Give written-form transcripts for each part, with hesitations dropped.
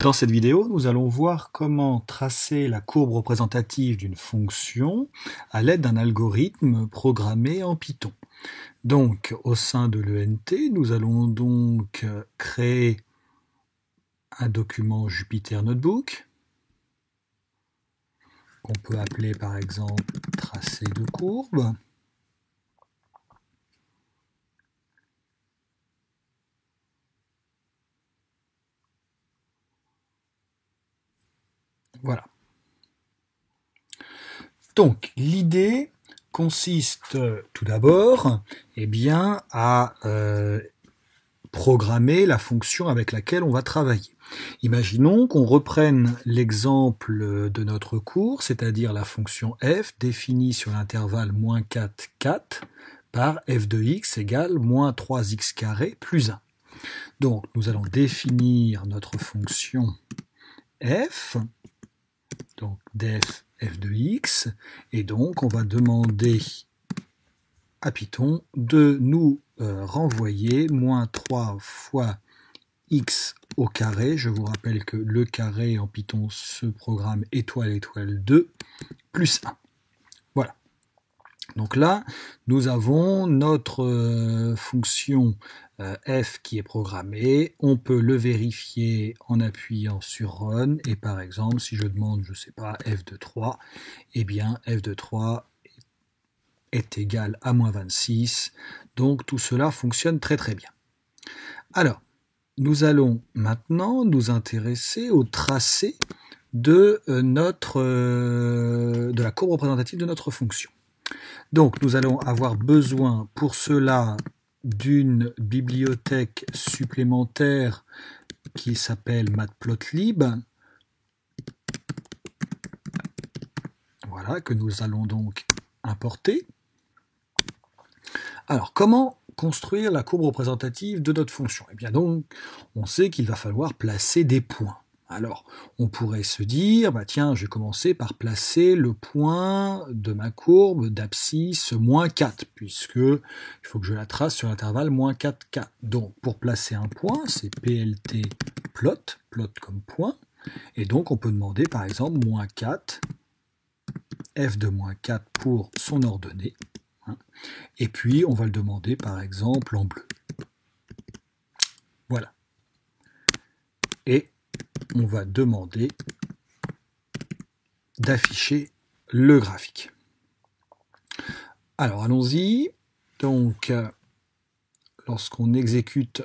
Dans cette vidéo, nous allons voir comment tracer la courbe représentative d'une fonction à l'aide d'un algorithme programmé en Python. Donc, au sein de l'ENT, nous allons donc créer un document Jupyter Notebook, qu'on peut appeler par exemple tracé de courbe. Voilà. Donc, l'idée consiste tout d'abord à programmer la fonction avec laquelle on va travailler. Imaginons qu'on reprenne l'exemple de notre cours, c'est-à-dire la fonction f définie sur l'intervalle -4, 4 par f de x égale -3x carré plus 1. Donc nous allons définir notre fonction f, donc def f de x, et donc on va demander à Python de nous renvoyer -3 fois x au carré. Je vous rappelle que le carré en Python se programme étoile étoile 2 plus 1. Voilà. Donc là, nous avons notre fonction f qui est programmée. On peut le vérifier en appuyant sur Run. Et par exemple, si je demande, je ne sais pas, f de 3, eh bien f de 3 est égal à -26. Donc tout cela fonctionne très très bien. Alors, nous allons maintenant nous intéresser au tracé de la courbe représentative de notre fonction. Donc nous allons avoir besoin pour cela d'une bibliothèque supplémentaire qui s'appelle matplotlib. Voilà, que nous allons donc importer. Alors, comment construire la courbe représentative de notre fonction? Eh bien donc, on sait qu'il va falloir placer des points. Alors, on pourrait se dire, bah tiens, je vais commencer par placer le point de ma courbe d'abscisse -4, puisque il faut que je la trace sur l'intervalle -4, 4. Donc, pour placer un point, c'est plt plot, plot comme point, et donc on peut demander par exemple -4, f de -4 pour son ordonnée, et puis on va le demander par exemple en bleu. Voilà. Et on va demander d'afficher le graphique. Alors allons-y. Donc lorsqu'on exécute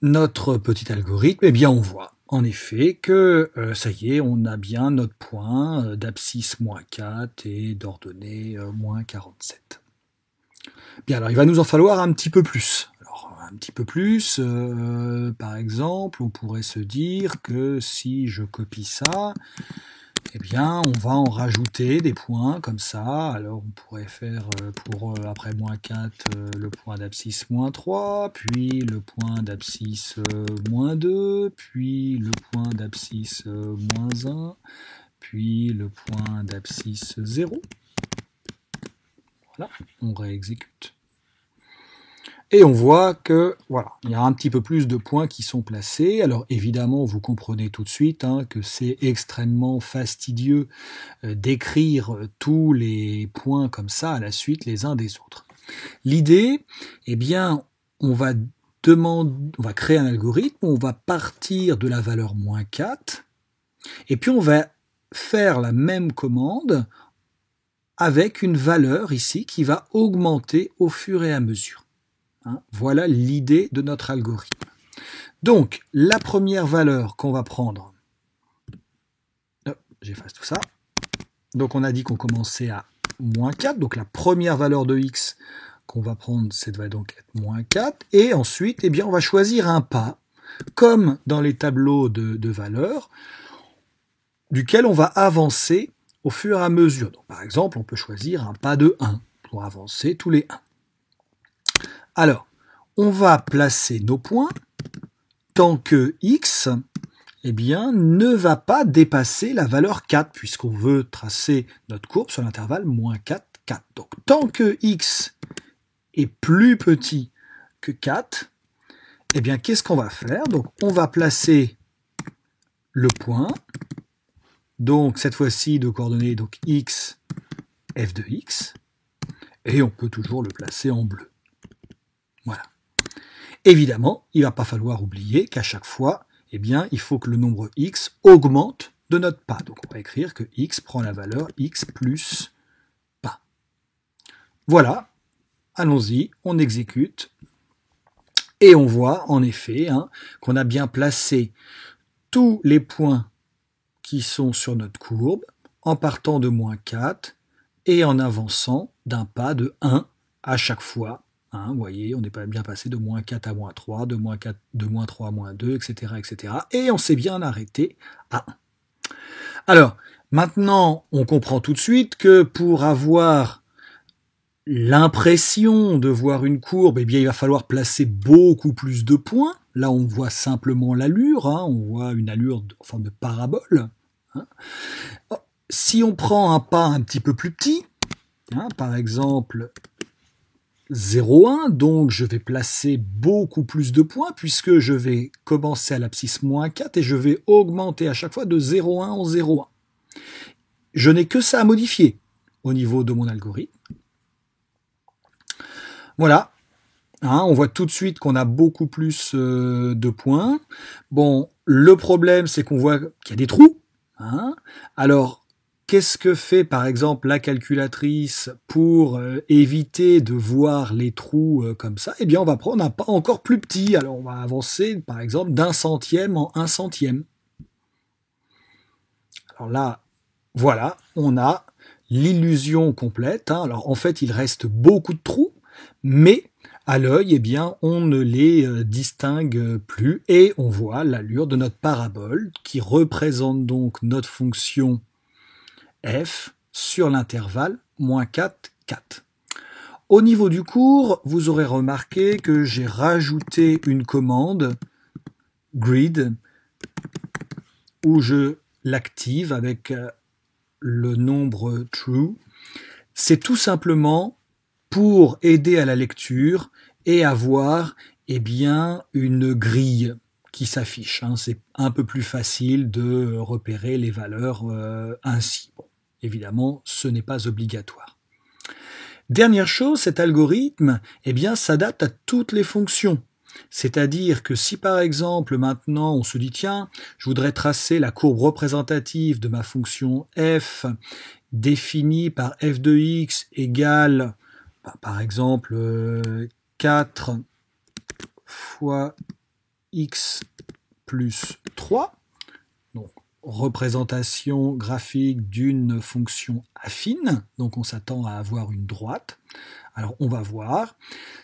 notre petit algorithme, eh bien on voit en effet que ça y est, on a bien notre point d'abscisse -4 et d'ordonnée -47. Bien, alors il va nous en falloir un petit peu plus. Alors, un petit peu plus, par exemple, on pourrait se dire que si je copie ça, eh bien, on va en rajouter des points comme ça. Alors, on pourrait faire pour après -4 le point d'abscisse -3, puis le point d'abscisse -2, puis le point d'abscisse -1, puis le point d'abscisse 0. Voilà, on réexécute. Et on voit que voilà, il y a un petit peu plus de points qui sont placés. Alors évidemment, vous comprenez tout de suite que c'est extrêmement fastidieux d'écrire tous les points comme ça à la suite les uns des autres. L'idée, eh bien, on va créer un algorithme, on va partir de la valeur -4, et puis on va faire la même commande avec une valeur ici qui va augmenter au fur et à mesure. Voilà l'idée de notre algorithme. Donc, la première valeur qu'on va prendre, j'efface tout ça. Donc, on a dit qu'on commençait à -4. Donc, la première valeur de x qu'on va prendre, ça va donc être -4. Et ensuite, eh bien, on va choisir un pas, comme dans les tableaux de valeurs, duquel on va avancer au fur et à mesure. Donc, par exemple, on peut choisir un pas de 1 pour avancer tous les 1. Alors, on va placer nos points tant que x eh bien, ne va pas dépasser la valeur 4, puisqu'on veut tracer notre courbe sur l'intervalle -4, 4. Donc, tant que x est plus petit que 4, eh bien, qu'est-ce qu'on va faire? Donc, on va placer le point, donc cette fois-ci de coordonnées donc x, f de x, et on peut toujours le placer en bleu. Voilà. Évidemment, il ne va pas falloir oublier qu'à chaque fois, eh bien, il faut que le nombre x augmente de notre pas. Donc on va écrire que x prend la valeur x plus pas. Voilà, allons-y, on exécute. Et on voit en effet qu'on a bien placé tous les points qui sont sur notre courbe en partant de moins 4 et en avançant d'un pas de 1 à chaque fois. Vous voyez, on n'est pas bien passé de moins 4 à moins 3, de moins 3 à moins 2, etc., etc. Et on s'est bien arrêté à 1. Alors, maintenant, on comprend tout de suite que pour avoir l'impression de voir une courbe, eh bien, il va falloir placer beaucoup plus de points. Là, on voit simplement l'allure, on voit une allure en forme de parabole. Si on prend un pas un petit peu plus petit, par exemple 0,1, donc je vais placer beaucoup plus de points puisque je vais commencer à l'abscisse moins 4 et je vais augmenter à chaque fois de 0,1 en 0,1. Je n'ai que ça à modifier au niveau de mon algorithme. Voilà, on voit tout de suite qu'on a beaucoup plus de points. Bon, le problème, c'est qu'on voit qu'il y a des trous. Alors, qu'est-ce que fait par exemple la calculatrice pour éviter de voir les trous comme ça? Eh bien, on va prendre un pas encore plus petit. Alors, on va avancer par exemple d'1 centième en 1 centième. Alors là, voilà, on a l'illusion complète. Alors, en fait, il reste beaucoup de trous, mais à l'œil, eh bien, on ne les distingue plus et on voit l'allure de notre parabole qui représente donc notre fonction f sur l'intervalle moins 4, 4. Au niveau du cours, vous aurez remarqué que j'ai rajouté une commande grid où je l'active avec le nombre true. C'est tout simplement pour aider à la lecture et avoir une grille qui s'affiche. C'est un peu plus facile de repérer les valeurs ainsi. Bon, évidemment, ce n'est pas obligatoire. Dernière chose, cet algorithme s'adapte à toutes les fonctions. C'est-à-dire que si par exemple maintenant on se dit tiens, je voudrais tracer la courbe représentative de ma fonction f définie par f de x égale par exemple 4 fois x plus 3, donc représentation graphique d'une fonction affine, donc on s'attend à avoir une droite. Alors on va voir.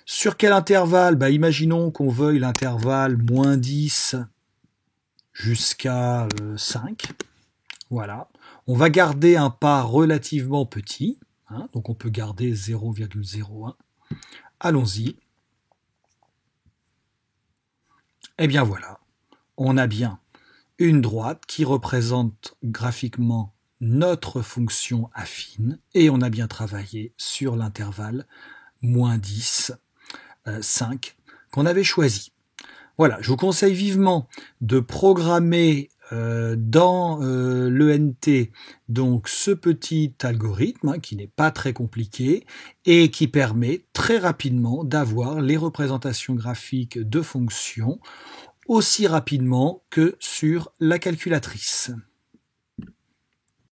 Sur quel intervalle? Imaginons qu'on veuille l'intervalle moins 10 jusqu'à 5. Voilà. On va garder un pas relativement petit. Donc on peut garder 0,01. Allons-y. Eh bien voilà. On a bien une droite qui représente graphiquement notre fonction affine et on a bien travaillé sur l'intervalle moins 10, 5 qu'on avait choisi. Voilà, je vous conseille vivement de programmer dans l'ENT donc ce petit algorithme qui n'est pas très compliqué et qui permet très rapidement d'avoir les représentations graphiques de fonctions aussi rapidement que sur la calculatrice.